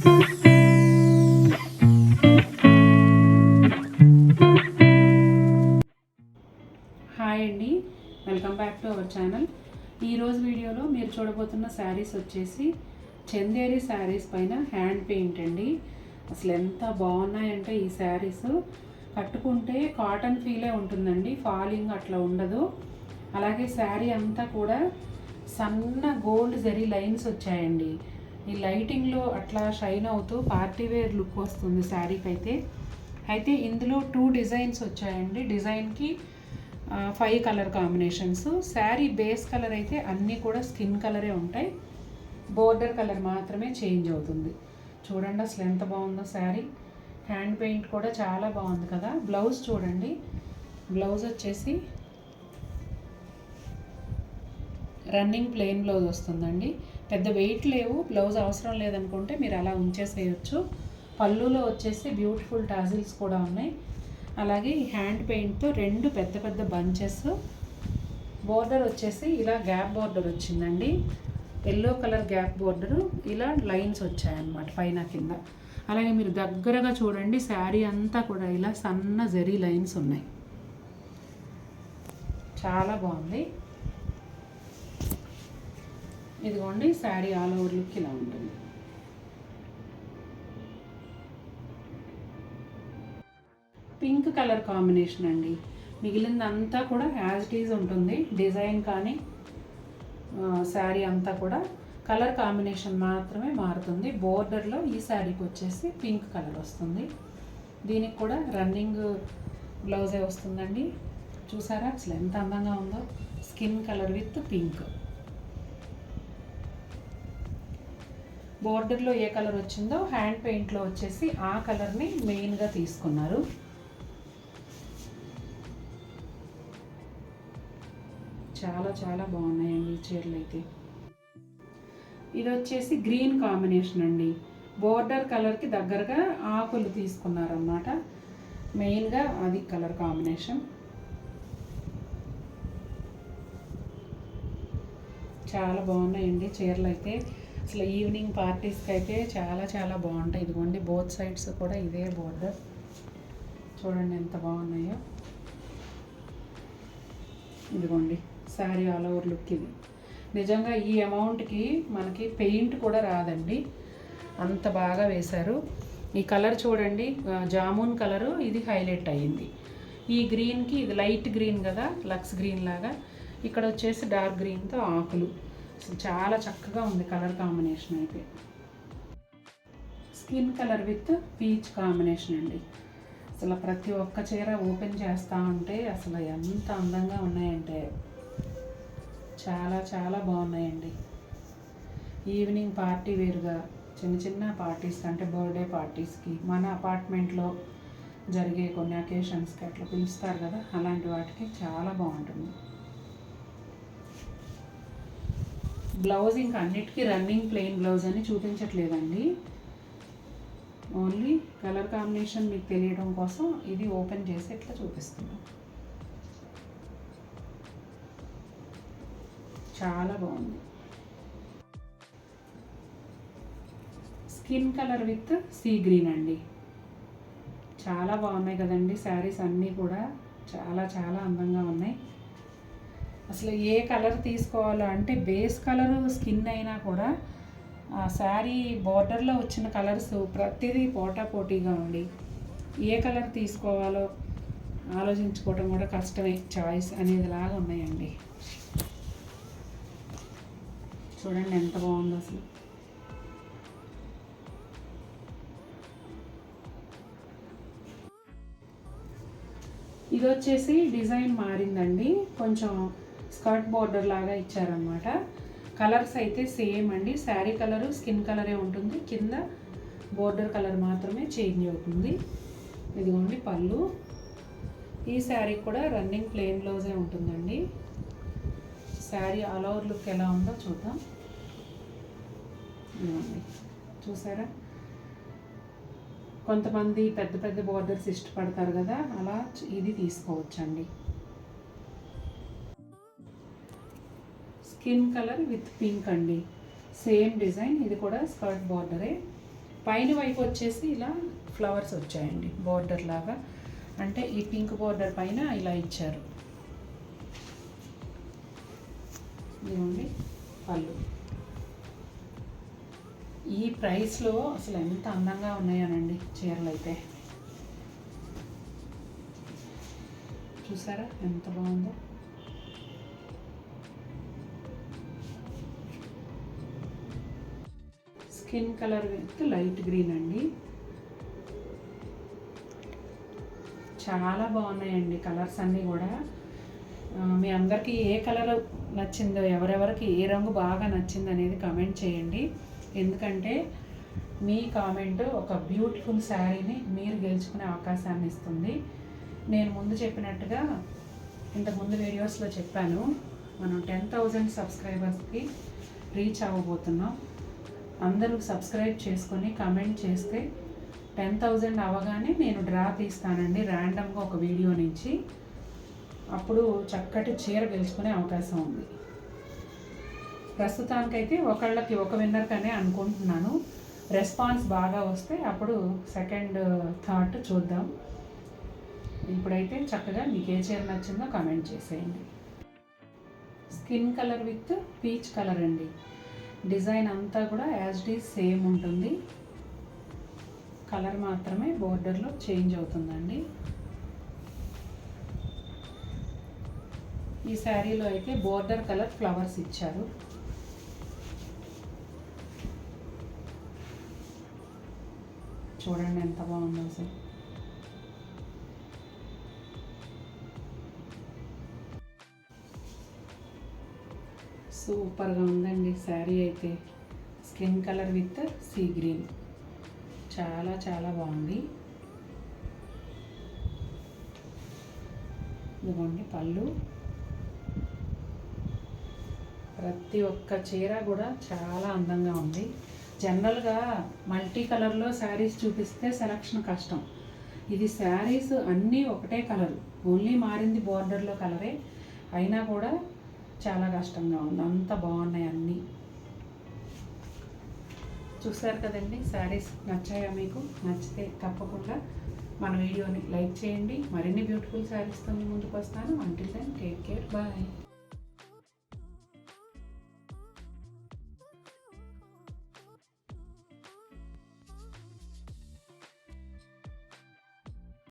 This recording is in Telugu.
హాయ్ అండి, welcome back to our channel. ఈరోజు వీడియోలో మీరు చూడబోతున్న శారీస్ వచ్చేసి చందేరి శారీస్ పైన హ్యాండ్ పెయింట్ అండి. అసలు ఎంత బాగున్నాయంటే ఈ శారీస్ కట్టుకుంటే కాటన్ ఫీలే ఉంటుందండి, ఫాలింగ్ అట్లా ఉండదు. అలాగే శారీ అంతా కూడా సన్న గోల్డ్ జరీ లైన్స్ వచ్చాయండి. ఈ లైటింగ్లో అట్లా షైన్ అవుతూ పార్టీ వేర్ లుక్ వస్తుంది శారీకి అయితే ఇందులో 2 డిజైన్స్ వచ్చాయండి. డిజైన్కి 5 colour combinations. Sari base colour అయితే అన్నీ కూడా స్కిన్ కలరే ఉంటాయి, బోర్డర్ కలర్ మాత్రమే చేంజ్ అవుతుంది. చూడండి అసలు ఎంత బాగుందో శారీ. హ్యాండ్ పెయింట్ కూడా చాలా బాగుంది కదా. బ్లౌజ్ చూడండి, బ్లౌజ్ వచ్చేసి రన్నింగ్ ప్లెయిన్ బ్లౌజ్ వస్తుందండి. పెద్ద వెయిట్ లేవు, బ్లౌజ్ అవసరం లేదనుకుంటే మీరు అలా ఉంచేసేయచ్చు. పళ్ళులో వచ్చేసి బ్యూటిఫుల్ టాజిల్స్ కూడా ఉన్నాయి. అలాగే ఈ హ్యాండ్ పెయింట్తో 2 పెద్ద పెద్ద బంచెస్. బోర్డర్ వచ్చేసి ఇలా గ్యాప్ బోర్డర్ వచ్చిందండి, ఎల్లో కలర్ గ్యాప్ బోర్డరు. ఇలా లైన్స్ వచ్చాయన్నమాట పైన కింద. అలాగే మీరు దగ్గరగా చూడండి, శారీ అంతా కూడా ఇలా సన్న జరీ లైన్స్ ఉన్నాయి. చాలా బాగుంది. ఇదిగోండి శారీ ఆల్ ఓవర్ లుక్ ఇలా ఉంటుంది. పింక్ కలర్ కాంబినేషన్ అండి. మిగిలిందంతా కూడా యాజ్ ఇట్ ఈజ్ ఉంటుంది, డిజైన్ కానీ శారీ అంతా కూడా కలర్ కాంబినేషన్ మాత్రమే మారుతుంది. బోర్డర్లో ఈ శారీకి వచ్చేసి పింక్ కలర్ వస్తుంది. దీనికి కూడా రన్నింగ్ బ్లౌజే వస్తుందండి. చూసారా అసలు ఎంత అందంగా ఉందో, స్కిన్ కలర్ విత్ పింక్. బోర్డర్లో ఏ కలర్ వచ్చిందో హ్యాండ్ పెయింట్లో వచ్చేసి ఆ కలర్ని మెయిన్గా తీసుకున్నారు. చాలా చాలా బాగున్నాయండి ఈ చీరలు అయితే. ఇది వచ్చేసి గ్రీన్ కాంబినేషన్ అండి. బోర్డర్ కలర్కి దగ్గరగా ఆకులు తీసుకున్నారన్నమాట, మెయిన్గా అది కలర్ కాంబినేషన్. చాలా బాగున్నాయండి చీరలు అయితే. అసలు ఈవినింగ్ పార్టీస్కి అయితే చాలా చాలా బాగుంటాయి. ఇదిగోండి బోత్ సైడ్స్ కూడా ఇదే బోర్డర్. చూడండి ఎంత బాగున్నాయో. ఇదిగోండి శారీ ఆల్ ఓవర్ లుక్ ఇది. నిజంగా ఈ అమౌంట్కి మనకి పెయింట్ కూడా రాదండి, అంత బాగా వేశారు. ఈ కలర్ చూడండి, జామున్ కలరు ఇది హైలైట్ అయ్యింది. ఈ గ్రీన్కి ఇది లైట్ గ్రీన్ కదా, లక్స్ గ్రీన్ లాగా. ఇక్కడ వచ్చేసి డార్క్ గ్రీన్తో ఆకులు. అసలు చాలా చక్కగా ఉంది కలర్ కాంబినేషన్ అయితే. Skin colour with peach combination అండి. అసలు ప్రతి ఒక్క చీర ఓపెన్ చేస్తూ ఉంటే అసలు ఎంత అందంగా ఉన్నాయంటే చాలా చాలా బాగున్నాయండి. ఈవినింగ్ పార్టీ వేరుగా చిన్న చిన్న పార్టీస్ అంటే బర్త్డే పార్టీస్కి, మన అపార్ట్మెంట్లో జరిగే కొన్ని అకేషన్స్కి అట్లా పిలుస్తారు కదా, అలాంటి వాటికి చాలా బాగుంటుంది. బ్లౌజ్ ఇంకా అన్నిటికీ రన్నింగ్ ప్లెయిన్ బ్లౌజ్ అని చూపించట్లేదండి, ఓన్లీ కలర్ కాంబినేషన్ మీకు తెలియడం కోసం ఇది ఓపెన్ చేసి ఇట్లా చూపిస్తున్నాం. చాలా బాగుంది. Skin colour with sea green అండి. చాలా బాగున్నాయి కదండి శారీస్ అన్నీ కూడా, చాలా చాలా అందంగా ఉన్నాయి. అసలు ఏ కలర్ తీసుకోవాలో అంటే బేస్ కలరు స్కిన్ అయినా కూడా ఆ శారీ బార్డర్లో వచ్చిన కలర్స్ ప్రతిదీ పోటాపోటీగా ఉండి ఏ కలర్ తీసుకోవాలో ఆలోచించుకోవడం కూడా కష్టమే, చాయిస్ అనేది లాగా ఉన్నాయండి. చూడండి ఎంత బాగుందో అసలు. ఇది వచ్చేసి డిజైన్ మారిందండి, కొంచెం స్కర్ట్ బోర్డర్ లాగా ఇచ్చారనమాట. కలర్స్ అయితే సేమ్ అండి, శారీ కలరు స్కిన్ కలరే ఉంటుంది, కింద బోర్డర్ కలర్ మాత్రమే చేంజ్ అవుతుంది. ఇదిగోండి పళ్ళు. ఈ శారీ కూడా రన్నింగ్ ప్లెయిన్ బ్లౌజే ఉంటుందండి. శారీ ఆల్ ఓవర్ లుక్ ఎలా ఉందో చూద్దాం. ఇదిగోండి చూసారా, కొంతమంది పెద్ద పెద్ద బోర్డర్స్ ఇష్టపడతారు కదా, అలా ఇది తీసుకోవచ్చండి. స్కిన్ కలర్ విత్ పింక్ అండి, సేమ్ డిజైన్. ఇది కూడా స్కర్ట్ బార్డరే. పైన వైపు వచ్చేసి ఇలా ఫ్లవర్స్ వచ్చాయండి బోర్డర్ లాగా, అంటే ఈ పింక్ బోర్డర్ పైన ఇలా ఇచ్చారు. ఇదిగోండి పళ్ళు. ఈ ప్రైస్లో అసలు ఎంత అందంగా ఉన్నాయోనండి చీరలు అయితే. చూసారా ఎంత బాగుందో. Skin colour with light green అండి. చాలా బాగున్నాయండి కలర్స్ అన్నీ కూడా. మీ అందరికీ ఏ కలర్ నచ్చిందో, ఎవరెవరికి ఏ రంగు బాగా నచ్చింది అనేది కామెంట్ చేయండి. ఎందుకంటే మీ కామెంట్ ఒక బ్యూటిఫుల్ శారీని మీరు గెలుచుకునే అవకాశాన్ని ఇస్తుంది. నేను ముందు చెప్పినట్టుగా ఇంతకుముందు వీడియోస్లో చెప్పాను, మనం 10,000 సబ్స్క్రైబర్స్కి రీచ్ అవ్వబోతున్నాం. అందరూ సబ్స్క్రైబ్ చేసుకొని కమెంట్ చేస్తే 10,000 అవ్వగానే నేను డ్రా తీస్తానండి ర్యాండమ్గా ఒక వీడియో నుంచి. అప్పుడు చక్కటి చీర గెలుచుకునే అవకాశం ఉంది. ప్రస్తుతానికైతే ఒకళ్ళకి ఒక విన్నర్కనే అనుకుంటున్నాను. రెస్పాన్స్ బాగా వస్తే అప్పుడు సెకండ్ థాట్ చూద్దాం. ఇప్పుడైతే చక్కగా మీకు ఏ చీర నచ్చిందో కామెంట్ చేసేయండి. Skin colour with peach colour అండి. డిజైన్ అంతా కూడా యాజ్ ఇట్ ఈజ్ సేమ్ ఉంటుంది, కలర్ మాత్రమే బోర్డర్లో చేంజ్ అవుతుందండి. ఈ శారీలో అయితే బోర్డర్ కలర్ ఫ్లవర్స్ ఇచ్చారు. చూడండి ఎంత బాగుందో అసలు. సూపర్గా ఉందండి శారీ అయితే. Skin colour with sea green, చాలా చాలా బాగుంది. ఇదిగోండి పళ్ళు. ప్రతి ఒక్క చీర కూడా చాలా అందంగా ఉంది. జనరల్గా మల్టీ కలర్లో శారీస్ చూపిస్తే సెలక్షన్ కష్టం. ఇది శారీస్ అన్నీ ఒకటే కలరు, ఓన్లీ మారింది బోర్డర్లో కలరే, అయినా కూడా చాలా కష్టంగా ఉంది. అంత బాగున్నాయి అన్నీ. చూసారు కదండి శారీస్. నచ్చాయా మీకు? నచ్చితే తప్పకుండా మన వీడియోని లైక్ చేయండి. మరిన్ని బ్యూటిఫుల్ శారీస్తో మీ ముందుకు వస్తాను. Until then take care, bye.